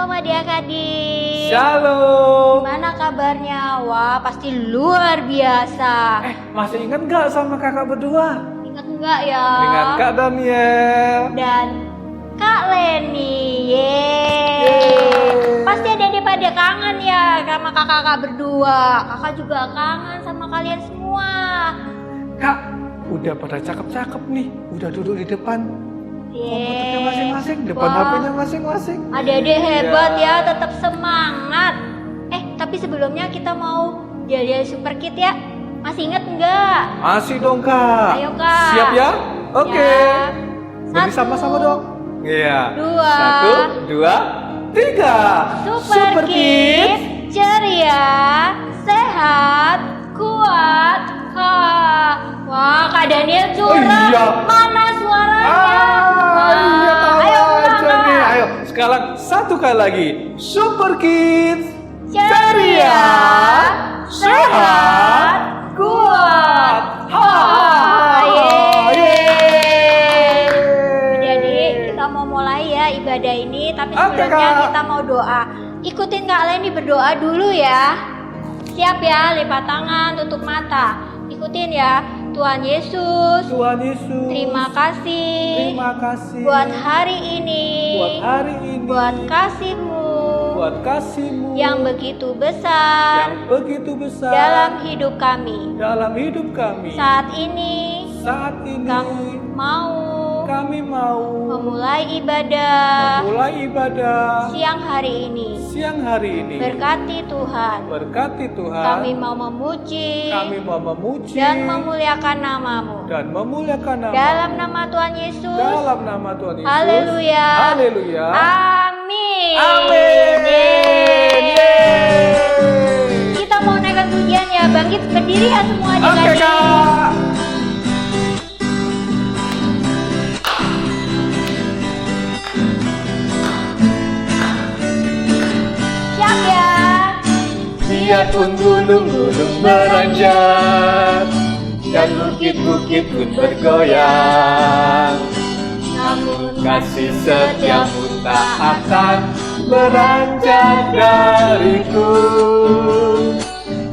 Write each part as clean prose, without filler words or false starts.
Shalom adik-adik. Shalom. Gimana kabarnya? Wah, pasti luar biasa. Masih ingat nggak sama kakak berdua? Ingat enggak ya? Dengan Kak Daniel Dan Kak Leni. Yeay. Pasti adik-adik pada kangen ya sama kakak-kakak berdua. Kakak juga kangen sama kalian semua. Kak, udah pada cakep-cakep nih. Udah duduk di depan komputernya masing-masing, depan Wah. HP-nya masing-masing. Adik-adik hebat Iya. ya, tetap semangat. Tapi sebelumnya kita mau jadi super kid ya. Masih inget enggak? Masih dong Kak. Ayo, Kak. Siap ya? Oke. Ya. Jadi sama-sama dong. Iya. Dua. 1, 2, 3. Super Kids, ceria, sehat, kuat. Wah, Kak Daniel curang. Iya. Mana suaranya? Iya tahu Ayo aja ulang, nih. Kak. Ayo, sekarang satu kali lagi. Super Kids, Ceria, sehat, kuat. Yeay. Adik-adik, kita mau mulai ya ibadah ini. Tapi Oke, sebelumnya Kak. kita mau doa. Ikutin Kak Leni berdoa dulu ya. Siap ya, lipat tangan, tutup mata. Ikutin ya. Tuhan Yesus, Tuhan Yesus. terima kasih Terima kasih buat hari ini, buat hari ini, buat kasih-Mu buat kasih-Mu yang begitu besar yang begitu besar dalam hidup kami. dalam hidup kami. Saat ini kami mau memulai ibadah siang hari ini. Berkati Tuhan. Kami mau memuji dan memuliakan namamu. Dalam nama Tuhan Yesus. Haleluya. Haleluya. Amin. Amin. Yeay. Kita mau naikkan pujian ya. Bangkit berdiri ya semua Oke, adik-adik. Kak. Siap ya. Biarpun gunung-gunung beranjak dan bukit-bukit pun bergoyang, namun kasih setiamu tak akan beranjak dariku.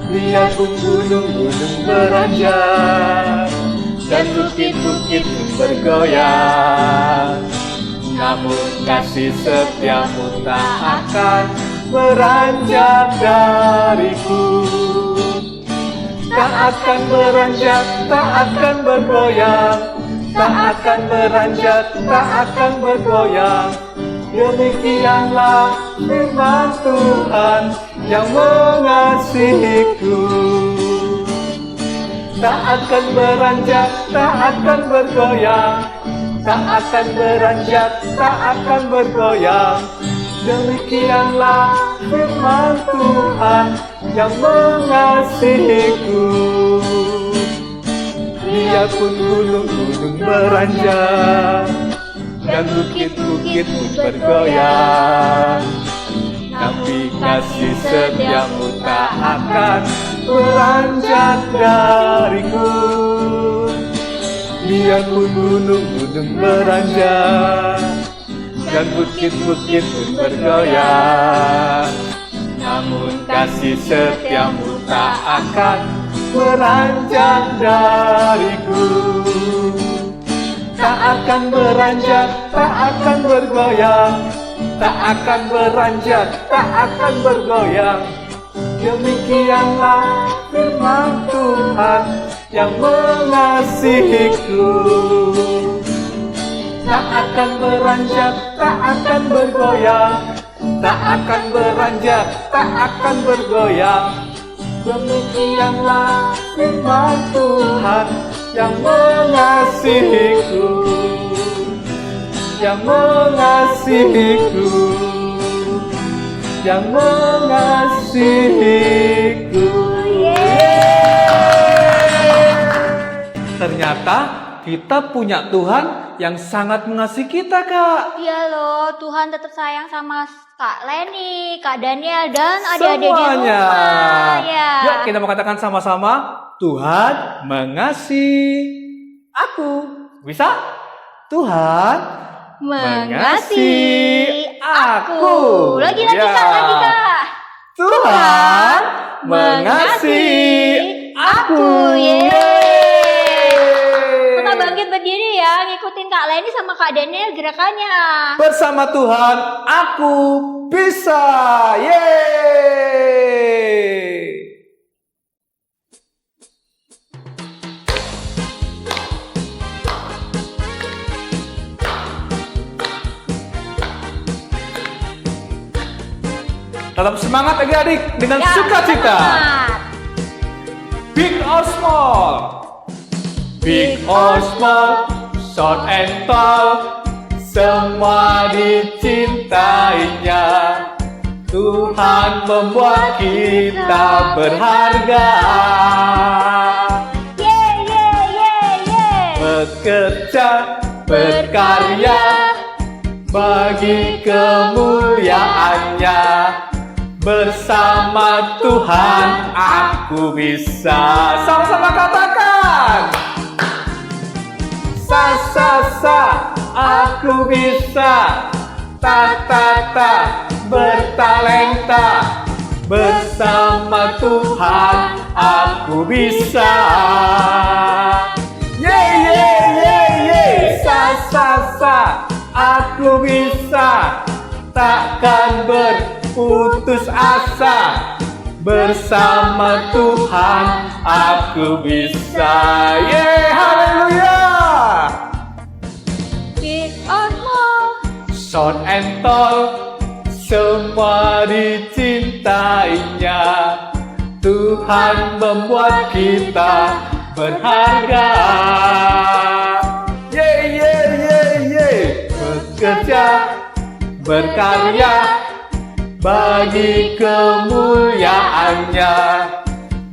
Biarpun gunung-gunung beranjak dan bukit-bukit pun bergoyang, namun kasih setiamu tak akan beranjak dariku. Tak akan beranjak, tak akan bergoyang, tak akan beranjak, tak akan bergoyang. Demikianlah firman Tuhan yang mengasihiku. Tak akan beranjak, tak akan bergoyang, tak akan beranjak, tak akan bergoyang. Demikianlah firman Tuhan yang mengasihiku. Biarpun gunung-gunung beranjak dan bukit-bukit pun bergoyang, tapi kasih setiamu tak akan beranjak dariku. Biarpun gunung-gunung beranjak dan bukit-bukit pun bergoyang, namun kasih setiamu tak akan beranjak dariku. Tak akan beranjak, tak akan bergoyang, tak akan beranjak, tak akan bergoyang. Demikianlah firman Tuhan yang mengasihiku. Tak akan beranjak, tak akan bergoyang, tak akan beranjak, tak akan bergoyang. Demikianlah firman Tuhan yang mengasihiku, yang mengasihiku, yang mengasihiku. Ternyata kita punya Tuhan yang sangat mengasihi kita, Kak. Iya loh, Tuhan tetap sayang sama Kak Leni, Kak Daniel, dan adik-adik di Semuanya. rumah. Ya. Yuk kita mau katakan sama-sama, Tuhan mengasihi aku. Bisa? Tuhan mengasihi aku. Lagi Ya. Kak, lagi Kak. Tuhan mengasihi aku. Yeay. Kita bangkit berdiri ya, ngikutin Kak Leni sama Kak Daniel gerakannya. Bersama Tuhan aku bisa. Yeay. Tetap semangat adik-adik dengan Ya, sukacita. semangat. Big or small, big or small, short and tall, semua dicintainya. Tuhan membuat kita berharga. Bekerja, berkarya, bagi kemuliaannya. Bersama Tuhan aku bisa. Sama-sama katakan. Sa sa sa, aku bisa. Ta ta ta, bertalenta. Bersama Tuhan aku bisa. Ye ye ye ye, sa sa sa, aku bisa. Takkan berputus asa. Bersama Tuhan aku bisa. Yeay, haleluya. Big or small, Short and tall, semua dicintainya. Tuhan membuat kita berharga. Yeay, yeay, yeay, yeay. Bekerja, berkarya, bagi kemuliaannya.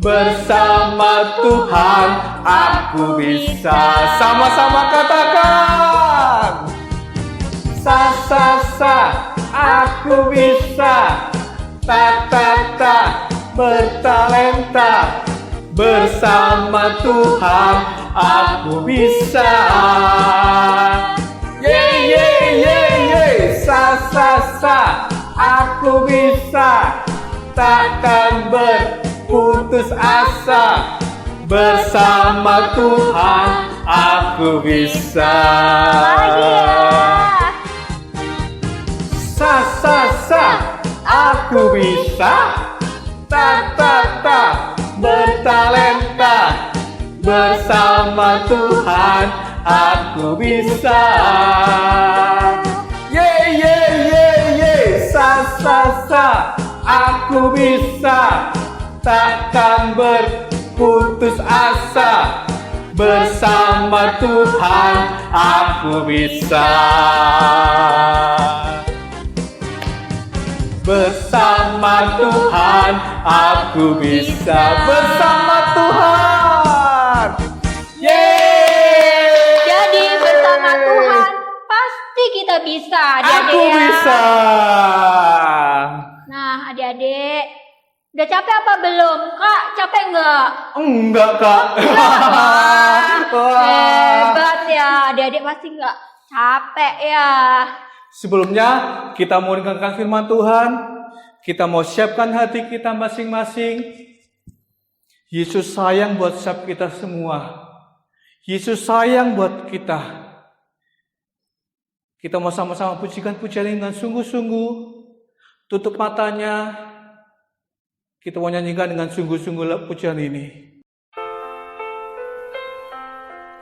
Bersama Tuhan aku bisa. Sama-sama katakan. Sa sa sa, aku bisa. Ta ta ta, bertalenta. Bersama Tuhan aku bisa. Yeay, yeay, yeay, yeay. Sa sa sa, aku bisa. Takkan berputus asa. Bersama Tuhan aku bisa. lagi ya. Sa sa sa, aku bisa. Ta ta ta, bertalenta. Bersama Tuhan aku bisa. Yeay, yeay, yeay, yeay. Sa sa sa, aku bisa. Takkan berputus asa. Bersama Tuhan aku bisa. Bersama Tuhan aku bisa. Bersama Tuhan. Yeay. Jadi bersama Tuhan pasti kita bisa, adik-adik Aku ya. bisa. Nah, adik-adik, udah capek apa belum? Kak, capek nggak? Enggak, Kak. Wah. Hebat ya, adik-adik pasti nggak capek ya. Sebelumnya kita mau dengarkan firman Tuhan. Kita mau siapkan hati kita masing-masing. Yesus sayang buat setiap kita semua. Yesus sayang buat kita. Kita mau sama-sama pujikan pujian dengan sungguh-sungguh. Tutup matanya. Kita mau nyanyikan dengan sungguh-sungguh pujian ini.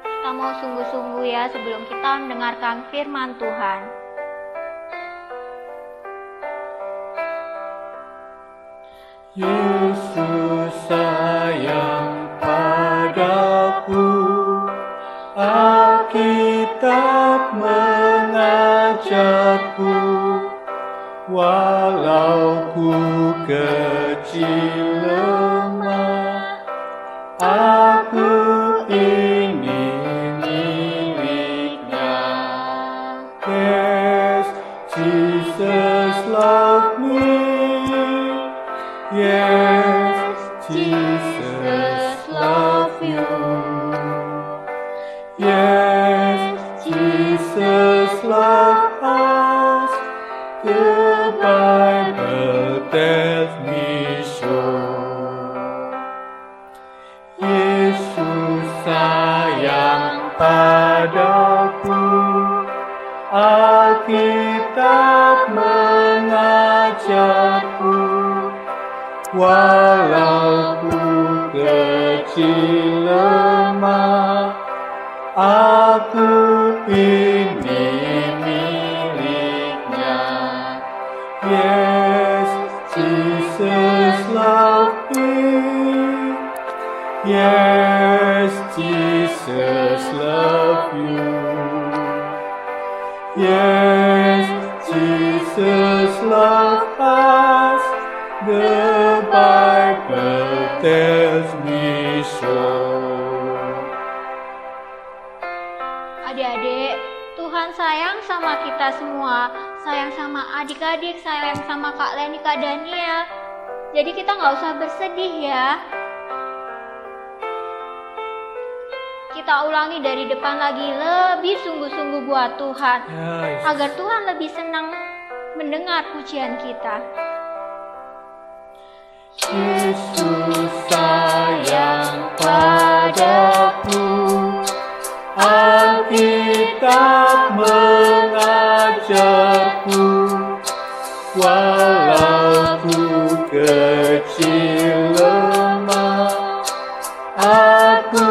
Kita mau sungguh-sungguh ya sebelum kita mendengarkan firman Tuhan. Yesus sayang padaku, Alkitab mengajarku, walau ku kecil lemah, aku ini miliknya. Yes, Jesus love me. Yes, Jesus love you. Yes, Jesus love love us. The Bible tells me so. Yesus sayang padaku, Alkitab mengajarku, walau ku kecil lemah, aku ini miliknya. Yes, Jesus love me. Yes, Jesus love you. Yes, Jesus love us. The Bible tells me so. Adik-adik, Tuhan sayang sama kita semua, sayang sama adik-adik, sayang sama Kak Leni, Kak Daniel. Jadi kita nggak usah bersedih ya. Kita ulangi dari depan lagi, lebih sungguh-sungguh buat Tuhan, agar Tuhan lebih senang mendengar pujian kita. Yesus sayang padaku, Alkitab mengajarku, walau ku kecil lemah, aku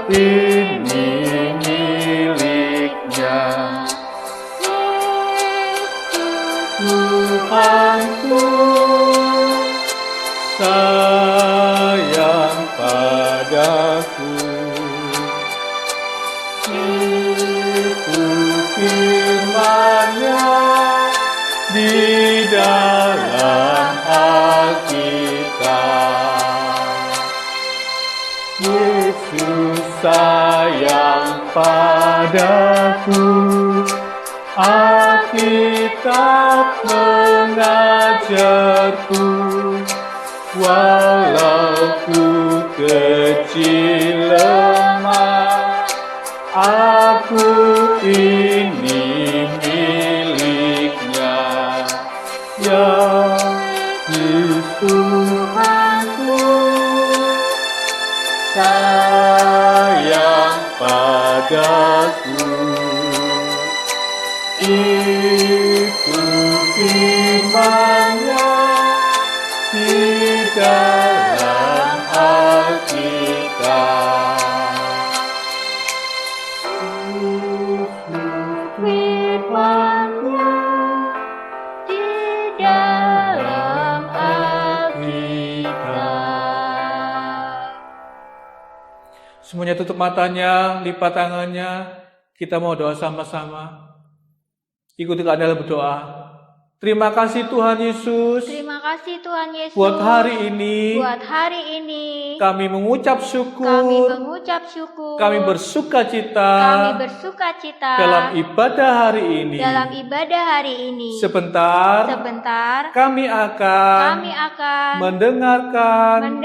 ini miliknya. Tuhanku sayang padaku, itu firman-Nya di dalam Alkitab. Yesus sayang padaku, Alkitab mengajarku, walau ku kecil lemah, aku ini miliknya. Ya Tuhanku sayang padaku, itu firman-Nya di dalam Alkitab. Firman-Nya Di dalam Alkitab. Semuanya tutup matanya, lipat tangannya. Kita mau doa sama-sama. Ikuti Kak Daniel berdoa. Terima kasih Tuhan Yesus. Terima kasih Tuhan Yesus. Buat hari ini. Buat hari ini. Kami mengucap syukur. Kami mengucap syukur. Kami bersuka cita. Kami bersuka cita. Dalam ibadah hari ini. Dalam ibadah hari ini. Sebentar. Kami akan mendengarkan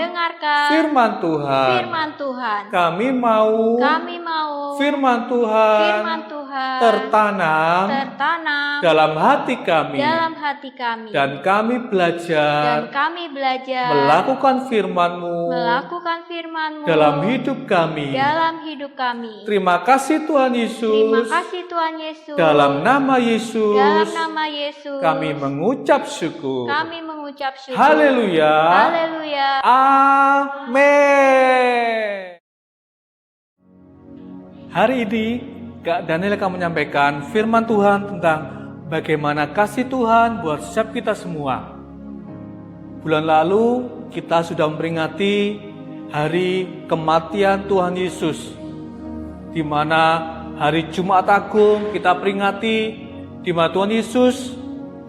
firman Tuhan. Firman Tuhan. Kami mau firman Tuhan tertanam dalam hati kami. Dan kami belajar melakukan firman-Mu dalam hidup kami. Terima kasih Tuhan Yesus. Dalam nama Yesus kami mengucap syukur. Haleluya. Amin. Hari ini Kak Daniel akan menyampaikan firman Tuhan tentang bagaimana kasih Tuhan buat setiap kita semua. Bulan lalu kita sudah memperingati hari kematian Tuhan Yesus, di mana hari Jumat Agung kita peringati, di mana Tuhan Yesus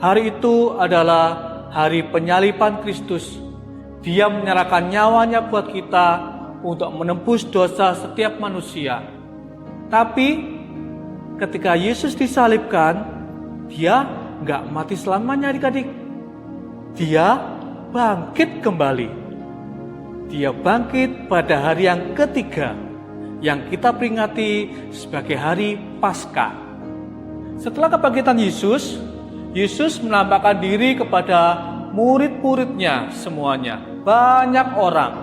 hari itu adalah hari penyaliban Kristus. Dia menyerahkan nyawanya buat kita untuk menembus dosa setiap manusia. Tapi ketika Yesus disalibkan, dia nggak mati selamanya adik-adik. Dia bangkit kembali. Dia bangkit pada hari yang ketiga, yang kita peringati sebagai hari Paskah. Setelah kebangkitan Yesus, Yesus menampakkan diri kepada murid-muridnya semuanya. Banyak orang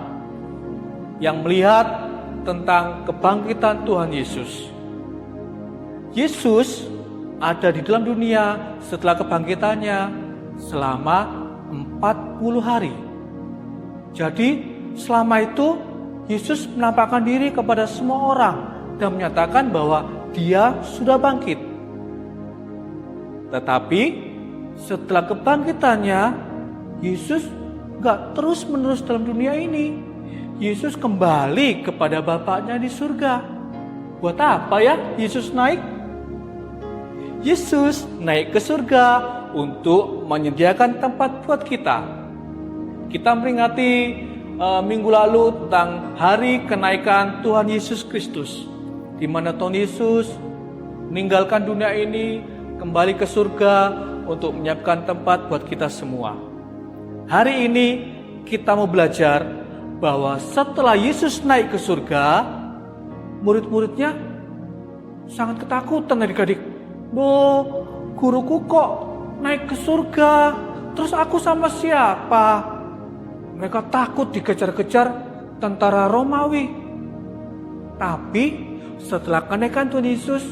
yang melihat tentang kebangkitan Tuhan Yesus. Yesus ada di dalam dunia setelah kebangkitannya selama 40 hari. Jadi selama itu Yesus menampakkan diri kepada semua orang dan menyatakan bahwa Dia sudah bangkit. Tetapi setelah kebangkitannya, Yesus gak terus-menerus dalam dunia ini. Yesus kembali kepada Bapaknya di surga. Buat apa ya Yesus naik? Yesus naik ke surga untuk menyediakan tempat buat kita. Kita memperingati minggu lalu tentang hari kenaikan Tuhan Yesus Kristus, di mana Tuhan Yesus meninggalkan dunia ini, kembali ke surga untuk menyiapkan tempat buat kita semua. Hari ini kita mau belajar bahwa setelah Yesus naik ke surga, murid-muridnya sangat ketakutan adik-adik. Guruku kok naik ke surga, terus aku sama siapa? Mereka takut dikejar-kejar tentara Romawi. Tapi setelah kenaikan Tuhan Yesus,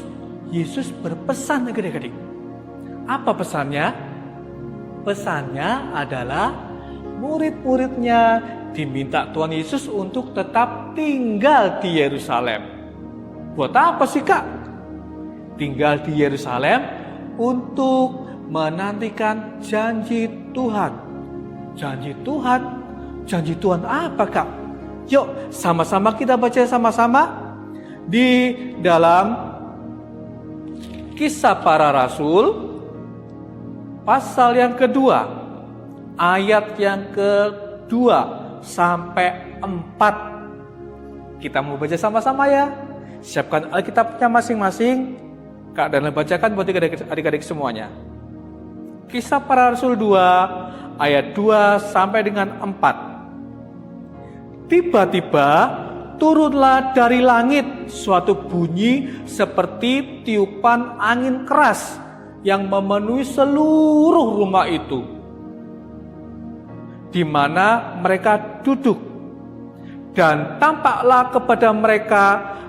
Yesus berpesan adik-adik. Apa pesannya? Pesannya adalah murid-muridnya diminta Tuhan Yesus untuk tetap tinggal di Yerusalem. Buat apa sih Kak? Tinggal di Yerusalem untuk menantikan janji Tuhan. Janji Tuhan? Janji Tuhan apa Kak? Yuk sama-sama kita baca sama-sama di dalam Kisah Para Rasul pasal yang kedua, ayat yang kedua sampai 4. Kita mau baca sama-sama ya. Siapkan Alkitabnya masing-masing. Kak Daniel bacakan buat adik-adik semuanya. Kisah Para Rasul 2 ayat 2 sampai dengan 4. Tiba-tiba turunlah dari langit suatu bunyi seperti tiupan angin keras yang memenuhi seluruh rumah itu, di mana mereka duduk. Dan tampaklah kepada mereka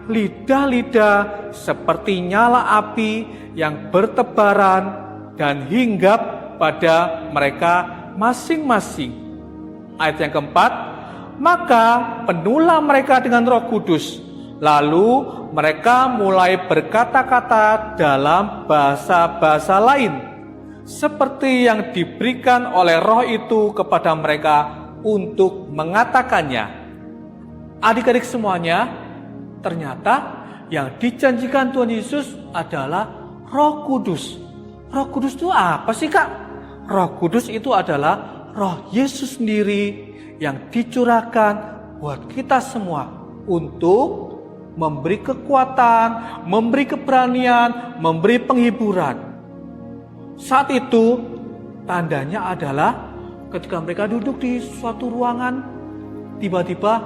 lidah-lidah seperti nyala api yang bertebaran dan hinggap pada mereka masing-masing. Ayat yang keempat, maka penuhlah mereka dengan Roh Kudus. Lalu mereka mulai berkata-kata dalam bahasa-bahasa lain, seperti yang diberikan oleh Roh itu kepada mereka untuk mengatakannya. Adik-adik semuanya, ternyata yang dijanjikan Tuhan Yesus adalah Roh Kudus. Roh Kudus itu apa sih Kak? Roh Kudus itu adalah Roh Yesus sendiri yang dicurahkan buat kita semua untuk memberi kekuatan, memberi keberanian, memberi penghiburan. Saat itu tandanya adalah ketika mereka duduk di suatu ruangan, tiba-tiba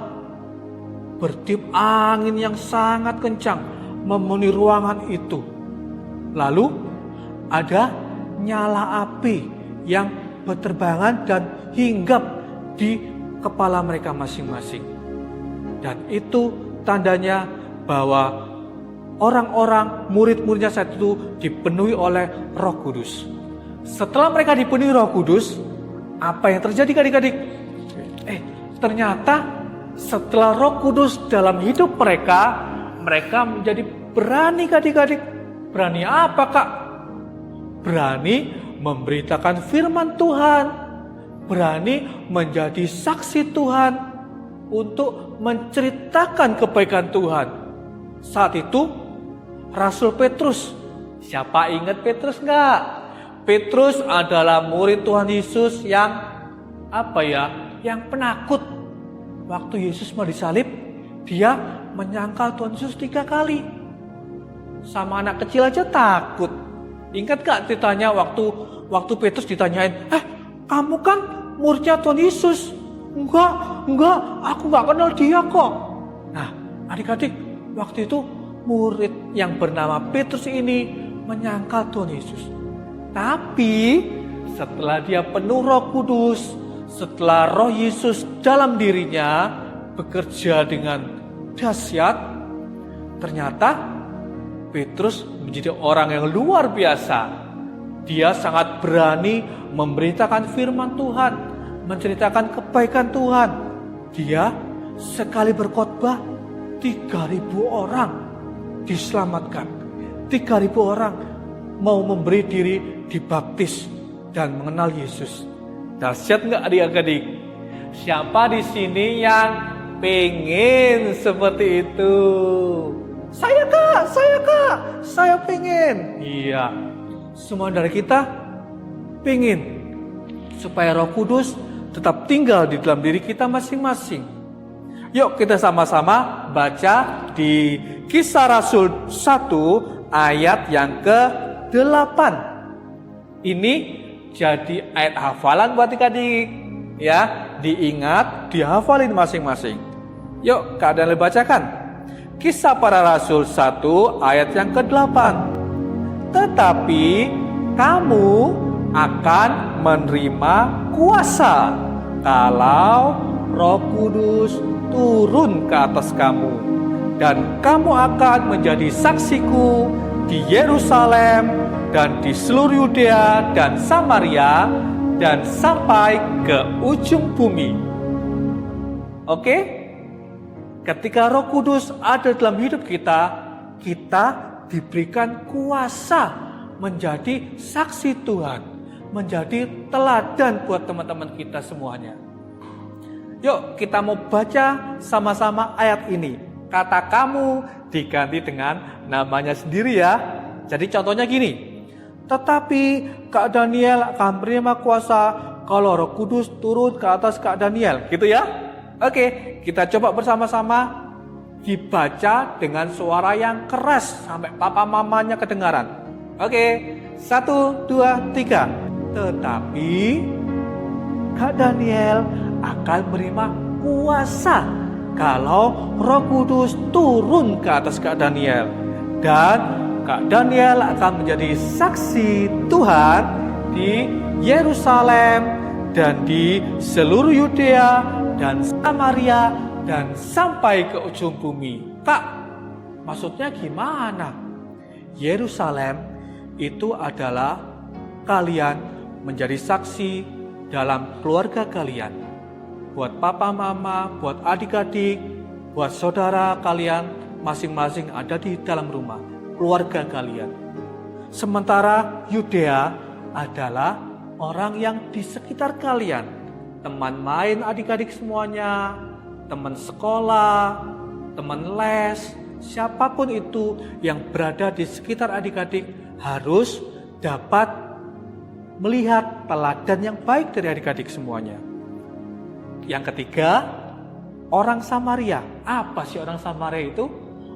bertiup angin yang sangat kencang memenuhi ruangan itu. Lalu ada nyala api yang berterbangan dan hinggap di kepala mereka masing-masing. Dan itu tandanya bahwa orang-orang murid-muridnya saat itu dipenuhi oleh Roh Kudus. Setelah mereka dipenuhi Roh Kudus, apa yang terjadi adik-adik? Ternyata setelah Roh Kudus dalam hidup mereka menjadi berani adik-adik. Berani apa Kak? Berani memberitakan firman Tuhan. Berani menjadi saksi Tuhan untuk menceritakan kebaikan Tuhan. Saat itu Rasul Petrus, siapa ingat Petrus enggak? Petrus adalah murid Tuhan Yesus yang yang penakut. Waktu Yesus mau disalib, dia menyangkal Tuhan Yesus 3 kali. Sama anak kecil aja takut. Ingat gak ceritanya waktu Petrus ditanyain, kamu kan muridnya Tuhan Yesus? Enggak, aku gak kenal dia kok. Nah, adik-adik, waktu itu murid yang bernama Petrus ini menyangkal Tuhan Yesus. Tapi setelah dia penuh Roh Kudus, setelah Roh Yesus dalam dirinya bekerja dengan dahsyat, ternyata Petrus menjadi orang yang luar biasa. Dia sangat berani memberitakan firman Tuhan, menceritakan kebaikan Tuhan. Dia sekali berkhotbah 3.000 orang diselamatkan. 3.000 orang mau memberi diri dibaptis dan mengenal Yesus. Dahsyat nggak adik-adik? Siapa di sini yang pengen seperti itu? Saya kak, saya pengen. Iya, semua dari kita pengen supaya Roh Kudus tetap tinggal di dalam diri kita masing-masing. Yuk kita sama-sama baca di Kisah Rasul 1 ayat yang ke-8. Ini jadi ayat hafalan buat adik-adik. Ya, diingat, dihafalin masing-masing. Yuk, Kak Daniel bacakan. Kisah Para Rasul 1 ayat yang ke-8. Tetapi kamu akan menerima kuasa kalau Roh Kudus turun ke atas kamu, dan kamu akan menjadi saksiku di Yerusalem dan di seluruh Yudea dan Samaria dan sampai ke ujung bumi. Oke? Ketika Roh Kudus ada dalam hidup kita, kita diberikan kuasa menjadi saksi Tuhan, menjadi teladan buat teman-teman kita semuanya. Yuk kita mau baca sama-sama ayat ini. Kata kamu diganti dengan namanya sendiri ya. Jadi contohnya gini. Tetapi Kak Daniel akan menerima kuasa kalau Roh Kudus turun ke atas Kak Daniel. Gitu ya. Oke, kita coba bersama-sama dibaca dengan suara yang keras sampai papa mamanya kedengaran. Oke, 1, 2, 3. Tetapi Kak Daniel akan menerima kuasa kalau Roh Kudus turun ke atas Kak Daniel, dan Kak Daniel akan menjadi saksi Tuhan di Yerusalem dan di seluruh Yudea dan Samaria dan sampai ke ujung bumi. Kak, maksudnya gimana? Yerusalem itu adalah kalian menjadi saksi dalam keluarga kalian. Buat papa mama, buat adik-adik, buat saudara kalian masing-masing ada di dalam rumah, keluarga kalian. Sementara Yudea adalah orang yang di sekitar kalian. Teman main adik-adik semuanya, teman sekolah, teman les, siapapun itu yang berada di sekitar adik-adik harus dapat melihat teladan yang baik dari adik-adik semuanya. Yang ketiga, orang Samaria. Apa sih orang Samaria itu?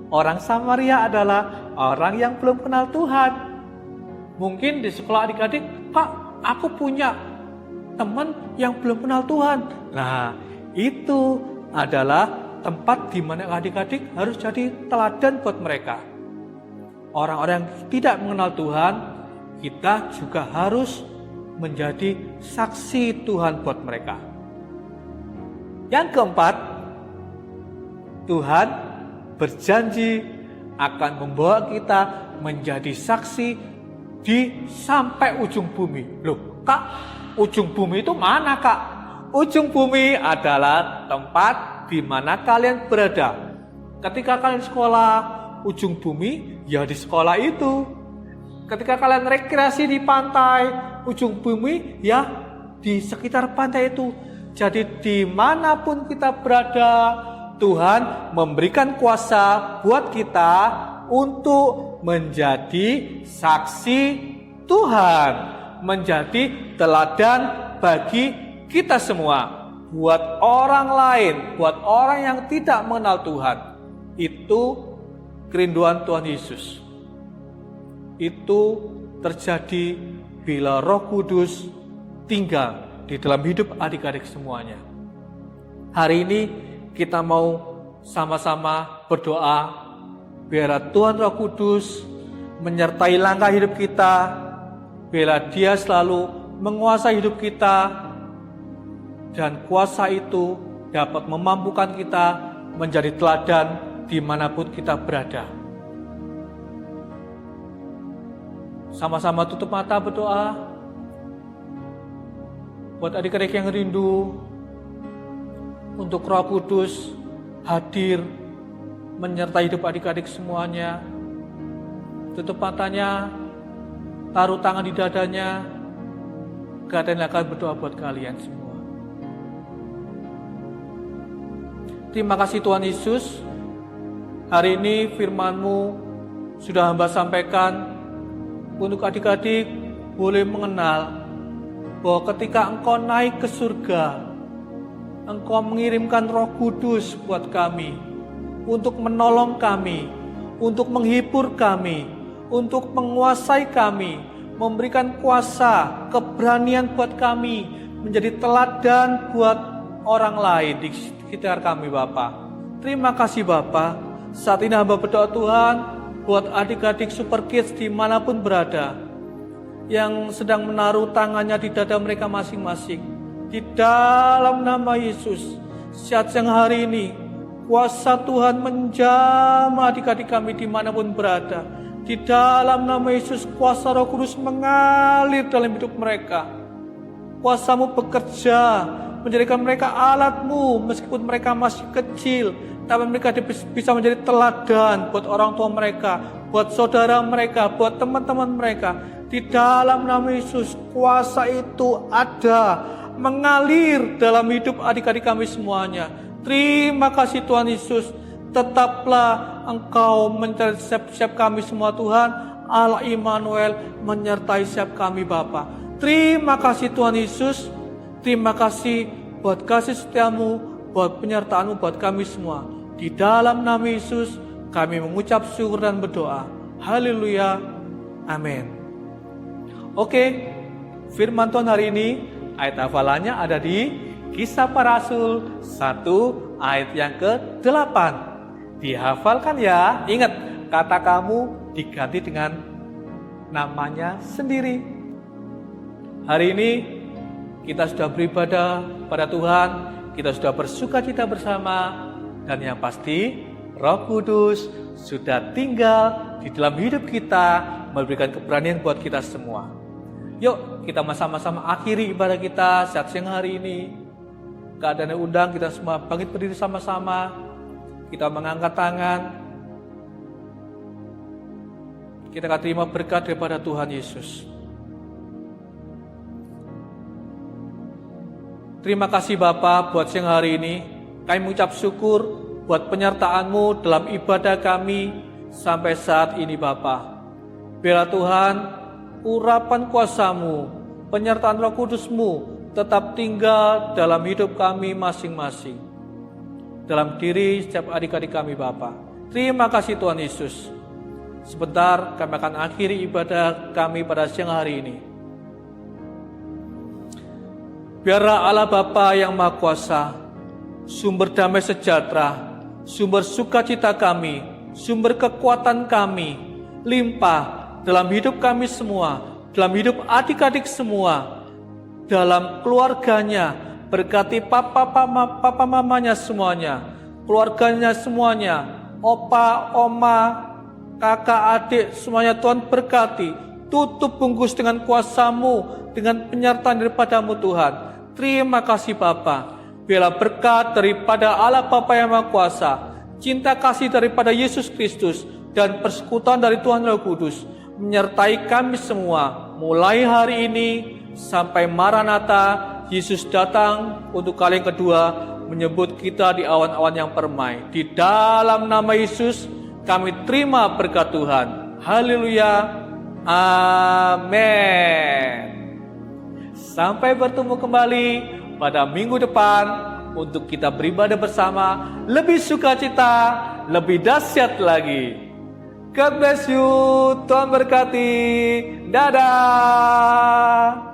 Orang Samaria adalah orang yang belum kenal Tuhan. Mungkin di sekolah adik-adik, Kak, aku punya teman yang belum kenal Tuhan. Nah, itu adalah tempat di mana adik-adik harus jadi teladan buat mereka. Orang-orang yang tidak mengenal Tuhan, kita juga harus menjadi saksi Tuhan buat mereka. Yang keempat, Tuhan berjanji akan membawa kita menjadi saksi di sampai ujung bumi. Loh, Kak, ujung bumi itu mana, Kak? Ujung bumi adalah tempat di mana kalian berada. Ketika kalian sekolah, ujung bumi ya di sekolah itu. Ketika kalian rekreasi di pantai, ujung bumi ya di sekitar pantai itu. Jadi dimanapun kita berada, Tuhan memberikan kuasa buat kita untuk menjadi saksi Tuhan, menjadi teladan bagi kita semua, buat orang lain, buat orang yang tidak mengenal Tuhan. Itu kerinduan Tuhan Yesus. Itu terjadi bila Roh Kudus tinggal di dalam hidup adik-adik semuanya. Hari ini kita mau sama-sama berdoa biar Tuhan Roh Kudus menyertai langkah hidup kita. Biarlah Dia selalu menguasai hidup kita, dan kuasa itu dapat memampukan kita menjadi teladan dimanapun kita berada. Sama-sama tutup mata berdoa. Buat adik-adik yang rindu untuk Roh Kudus hadir menyertai hidup adik-adik semuanya, tutup matanya, taruh tangan di dadanya. Kadang akan berdoa buat kalian semua. Terima kasih Tuhan Yesus. Hari ini firman-Mu sudah hamba sampaikan untuk adik-adik boleh mengenal bahwa ketika Engkau naik ke surga, Engkau mengirimkan Roh Kudus buat kami, untuk menolong kami, untuk menghibur kami, untuk menguasai kami, memberikan kuasa, keberanian buat kami, menjadi teladan buat orang lain di sekitar kami, Bapa. Terima kasih Bapa. Saat ini hamba berdoa Tuhan, buat adik-adik Super Kids dimanapun berada, yang sedang menaruh tangannya di dada mereka masing-masing. Di dalam nama Yesus, saat siang hari ini, kuasa Tuhan menjamah adik-adik kami dimanapun berada. Di dalam nama Yesus, kuasa Roh Kudus mengalir dalam hidup mereka. Kuasa-Mu bekerja, menjadikan mereka alat-Mu, meskipun mereka masih kecil, tapi mereka bisa menjadi teladan buat orang tua mereka, buat saudara mereka, buat teman-teman mereka. Di dalam nama Yesus, kuasa itu ada, mengalir dalam hidup adik-adik kami semuanya. Terima kasih Tuhan Yesus. Tetaplah Engkau menyertai setiap kami semua Tuhan. Allah Immanuel menyertai setiap kami Bapa. Terima kasih Tuhan Yesus. Terima kasih buat kasih setia-Mu, buat penyertaan-Mu buat kami semua. Di dalam nama Yesus kami mengucap syukur dan berdoa. Haleluya. Amin. Oke, firman Tuhan hari ini, ayat hafalannya ada di Kisah Para Rasul 1 ayat yang ke-8. Dihafalkan ya. Ingat, kata kamu diganti dengan namanya sendiri. Hari ini kita sudah beribadah pada Tuhan, kita sudah bersukacita bersama, dan yang pasti Roh Kudus sudah tinggal di dalam hidup kita, memberikan keberanian buat kita semua. Yuk kita sama-sama akhiri ibadah kita saat siang hari ini. Keadaannya undang kita semua bangkit berdiri sama-sama. Kita mengangkat tangan. Kita akan terima berkat daripada Tuhan Yesus. Terima kasih Bapa buat siang hari ini. Kami mengucap syukur buat penyertaan-Mu dalam ibadah kami sampai saat ini Bapa. Biarlah Tuhan, urapan kuasa-Mu, penyertaan Roh Kudus-Mu tetap tinggal dalam hidup kami masing-masing, dalam diri setiap adik-adik kami Bapa. Terima kasih Tuhan Yesus. Sebentar kami akan akhiri ibadah kami pada siang hari ini. Biarlah Allah Bapa yang Maha Kuasa, sumber damai sejahtera, sumber sukacita kami, sumber kekuatan kami, limpah dalam hidup kami semua, dalam hidup adik-adik semua, dalam keluarganya. Berkati papa mamanya semuanya, keluarganya semuanya, opa, oma, kakak, adik, semuanya Tuhan berkati. Tutup bungkus dengan kuasa-Mu, dengan penyertaan daripada-Mu Tuhan. Terima kasih Bapa. Biarlah berkat daripada Allah Bapa yang Maha Kuasa, cinta kasih daripada Yesus Kristus, dan persekutuan dari Tuhan Roh Kudus menyertai kami semua mulai hari ini sampai Maranatha, Yesus datang untuk kali yang kedua menyebut kita di awan-awan yang permai. Di dalam nama Yesus kami terima berkat Tuhan. Haleluya. Amin. Sampai bertemu kembali pada minggu depan untuk kita beribadah bersama, lebih sukacita, lebih dahsyat lagi. God bless you. Tuhan berkati. Dadah.